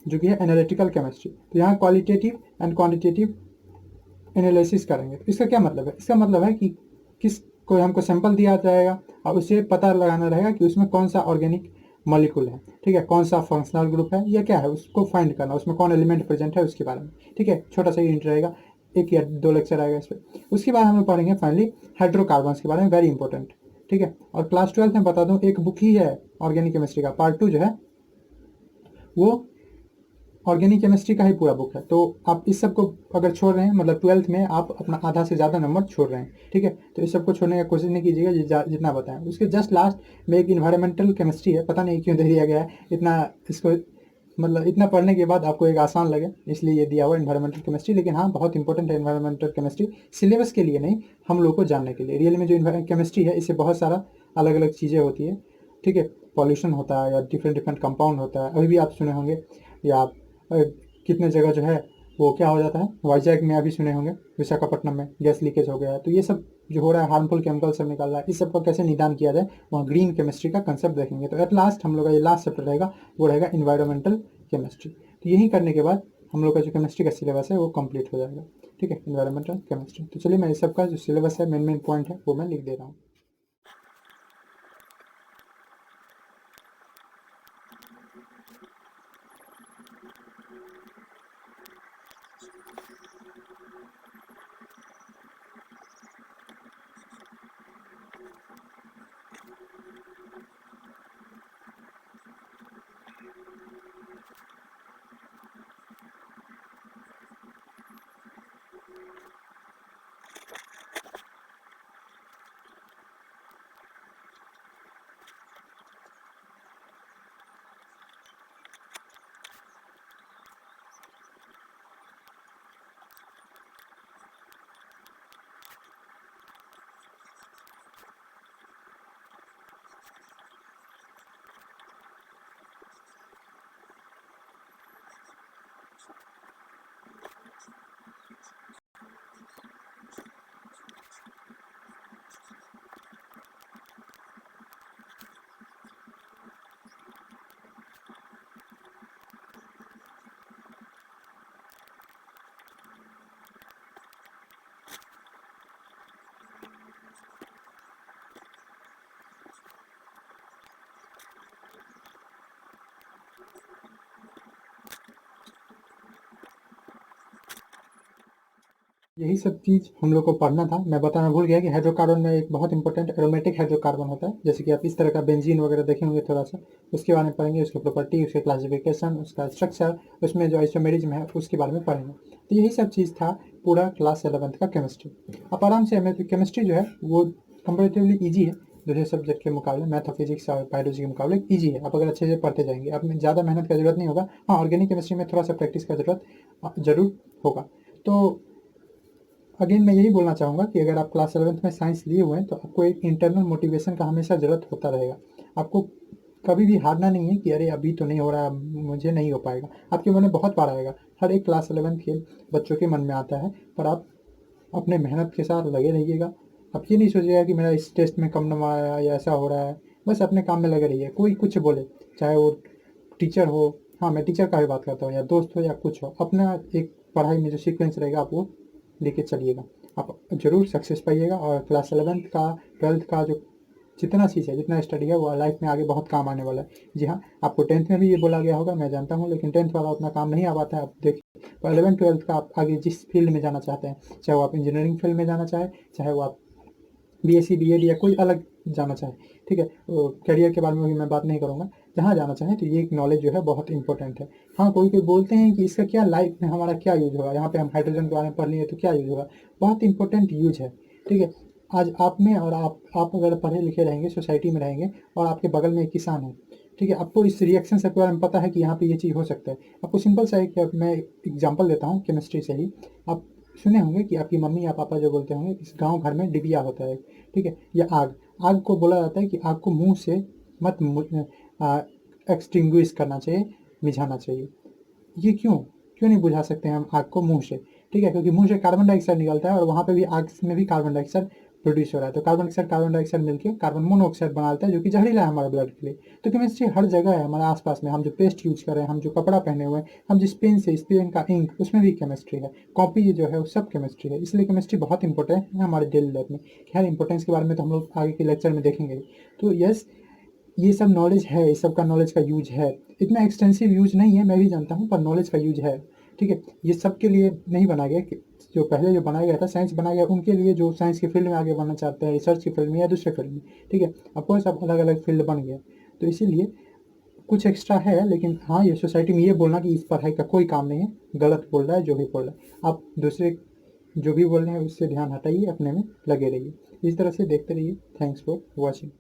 जो कि है एनालिटिकल केमिस्ट्री। तो यहाँ क्वालिटेटिव एंड क्वांटिटेटिव एनालिसिस करेंगे। तो इसका क्या मतलब है, इसका मतलब है कि किस कोई हमको सैंपल दिया जाएगा और उसे पता लगाना रहेगा कि उसमें कौन सा ऑर्गेनिक मॉलिक्यूल है, ठीक है, कौन सा फंक्शनल ग्रुप है या क्या है, उसको फाइंड करना, उसमें कौन एलिमेंट प्रेजेंट है उसके बारे में, ठीक है, छोटा सा यूनिट रहेगा, 1 या 2 लेक्चर आएगा इस पर। उसके बाद हम लोग पढ़ेंगे फाइनली हाइड्रोकार्बन्स के बारे में, वेरी इंपॉर्टेंट, ठीक है। और क्लास 12 में बता दूं एक बुक ही है ऑर्गेनिक केमिस्ट्री का, पार्ट 2 जो है वो ऑर्गेनिक केमिस्ट्री का ही पूरा बुक है। तो आप इस सब को अगर छोड़ रहे हैं, मतलब 12th में आप अपना आधा से ज़्यादा नंबर छोड़ रहे हैं, ठीक है, तो इस सब को छोड़ने का कोशिश नहीं कीजिएगा, जितना बताएं। उसके जस्ट लास्ट में एक इन्वायरमेंटल केमिस्ट्री है, पता नहीं क्यों दे दिया गया है इतना, इसको मतलब इतना पढ़ने के बाद आपको एक आसान लगे इसलिए ये दिया हुआ इन्वायरमेंटल केमिस्ट्री। लेकिन हाँ, बहुत इंपॉर्टेंट है इन्वायरमेंटल केमिस्ट्री, सिलेबस के लिए नहीं, हम लोग को जानने के लिए। रियल में जो केमिस्ट्री है इससे बहुत सारा अलग अलग चीज़ें होती है, ठीक है, पॉल्यूशन होता है या डिफरेंट डिफरेंट कंपाउंड होता है, अभी भी आप सुने होंगे, या आप कितने जगह जो है वो क्या हो जाता है, वाइजैक में अभी सुने होंगे, विशाखापट्टनम में गैस लीकेज हो गया है। तो ये सब जो हो रहा है, हार्मफुल केमिकल सब निकल रहा है, इस सब का कैसे निदान किया जाए, वहाँ ग्रीन केमिस्ट्री का कंसेप्ट देखेंगे। तो एट लास्ट हम लोग का ये लास्ट चैप्टर रहेगा, वो रहेगा इन्वायरमेंटल केमिस्ट्री। तो यही करने के बाद हम लोग का जो केमिस्ट्री का सिलेबस है वो कंप्लीट हो जाएगा, ठीक है, इन्वायरमेंटल केमिस्ट्री। तो चलिए मैं इस सब का जो सिलेबस है, मेन पॉइंट है वो मैं लिख दे रहा हूँ। यही सब चीज़ हम लोग को पढ़ना था। मैं बताना भूल गया कि हाइड्रोकार्बन में एक बहुत इंपॉर्टेंट एरोमेटिक हाइड्रोकार्बन होता है, जैसे कि आप इस तरह का बेंजीन वगैरह देखे होंगे थोड़ा सा, उसके बारे में पढ़ेंगे, उसकी प्रॉपर्टी, उसके क्लासिफिकेशन, उसका स्ट्रक्चर, उसमें जो आइसोमेरिज्म है उसके बारे में पढ़ेंगे। तो यही सब चीज़ था पूरा क्लास 11th का केमिस्ट्री। आप आराम से, हमें केमिस्ट्री जो है वो कंपेरेटिवली ईजी है, दूसरे सब्जेक्ट के मुकाबले, मैथ और फिजिक्स और बायोलॉजी के मुकाबले ईजी है। आप अगर अच्छे से पढ़ते जाएंगे, आप में ज़्यादा मेहनत का जरूरत नहीं होगा। हाँ, ऑर्गेनिक केमिस्ट्री में थोड़ा सा प्रैक्टिस का जरूरत जरूर होगा। तो अगेन मैं यही बोलना चाहूँगा कि अगर आप क्लास 11th में साइंस लिए हुए हैं तो आपको एक इंटरनल मोटिवेशन का हमेशा ज़रूरत होता रहेगा। आपको कभी भी हारना नहीं है कि अरे अभी तो नहीं हो रहा, मुझे नहीं हो पाएगा। आपके मन में बहुत बार आएगा, हर एक क्लास 11th के बच्चों के मन में आता है, पर आप अपने मेहनत के साथ लगे रहिएगा। आप ये नहीं सोचिएगा कि मेरा इस टेस्ट में कम नंबर आया या ऐसा हो रहा है, बस अपने काम में लगे रहिए। कोई कुछ बोले, चाहे वो टीचर हो, हाँ मैं टीचर का भी बात करता हूँ, या दोस्त हो या कुछ हो, अपना एक पढ़ाई में जो सीक्वेंस रहेगा आप वो लेके चलिएगा, आप ज़रूर सक्सेस पाइएगा। और क्लास 11th का 12th का जो जितना चीज़ है, जितना स्टडी है, वो लाइफ में आगे बहुत काम आने वाला है। जी हाँ, आपको 10th में भी ये बोला गया होगा, मैं जानता हूँ, लेकिन 10th वाला उतना काम नहीं आ पाता है। आप देखिए, तो 11th 12th का आप आगे जिस फील्ड में जाना चाहते हैं, चाहे वो आप इंजीनियरिंग फील्ड में जाना चाहें, चाहे वो आप बीएससी बीएड या कोई अलग जाना चाहे, ठीक है, तो करियर के बारे में भी मैं बात नहीं करूँगा। जहाँ जाना चाहें तो ये नॉलेज जो है बहुत इंपॉर्टेंट है। हाँ, कोई कोई बोलते हैं कि इसका क्या लाइफ में हमारा क्या यूज होगा, यहाँ पे हम हाइड्रोजन के बारे में पढ़ लिए तो क्या यूज होगा। बहुत इंपॉर्टेंट यूज है, ठीक है। आज आप में, और आप अगर पढ़े लिखे रहेंगे, सोसाइटी में रहेंगे, और आपके बगल में एक किसान है, ठीक है, आपको इस रिएक्शन से के बारे में पता है कि यहाँ पे ये चीज़ हो सकता है। आपको सिंपल सा एक मैं एग्जांपल देता हूँ केमिस्ट्री से ही। आप सुने होंगे कि आपकी मम्मी या पापा जो बोलते होंगे, इस गांव घर में डिबिया होता है, ठीक है, या आग। आग को बोला जाता है कि आग को मुंह से मत एक्सटिंग्विश करना चाहिए, मिझाना चाहिए। ये क्यों क्यों नहीं बुझा सकते हैं हम आग को मुंह से? ठीक है, क्योंकि मुंह से कार्बन डाइऑक्साइड निकलता है, और वहाँ पे भी आग में भी कार्बन डाइऑक्साइड प्रोड्यूस हो रहा है। तो कार्बन डाइऑक्साइड मिलकर कार्बन मोनोऑक्साइड बनाता है, जो कि जहरीला है हमारे ब्लड के लिए। तो केमिस्ट्री हर जगह है हमारे आसपास में। हम जो पेस्ट यूज कर रहे हैं, हम जो कपड़ा पहने हुए हैं, हम जिस पेन से, इस पेन का इंक, उसमें भी केमिस्ट्री है। कॉपी जो है वो सब केमिस्ट्री है। इसलिए केमिस्ट्री बहुत इंपॉर्टेंट है हमारे डेली लाइफ में। खैर, इंपॉर्टेंस के बारे में तो हम लोग आगे के लेक्चर में देखेंगे। तो यस, ये सब नॉलेज है, इस सब का नॉलेज का यूज है। इतना एक्सटेंसिव यूज नहीं है, मैं भी जानता हूँ, पर नॉलेज का यूज है, ठीक है। ये सब के लिए नहीं बना गया कि जो पहले जो बनाया गया था, साइंस बनाया गया उनके लिए जो साइंस की फील्ड में आगे बढ़ना चाहते हैं, रिसर्च की फील्ड में या दूसरे फील्ड में, ठीक है। ऑफकोर्स अब अलग अलग फील्ड बन गया, तो इसीलिए कुछ एक्स्ट्रा है। लेकिन हाँ, ये सोसाइटी में ये बोलना कि इस पढ़ाई का कोई काम नहीं है, गलत बोल रहा है जो भी बोल रहा है। आप दूसरे जो भी बोल रहे हैं उससे ध्यान हटाइए, अपने में लगे रहिए। इस तरह से देखते रहिए। Thanks for watching.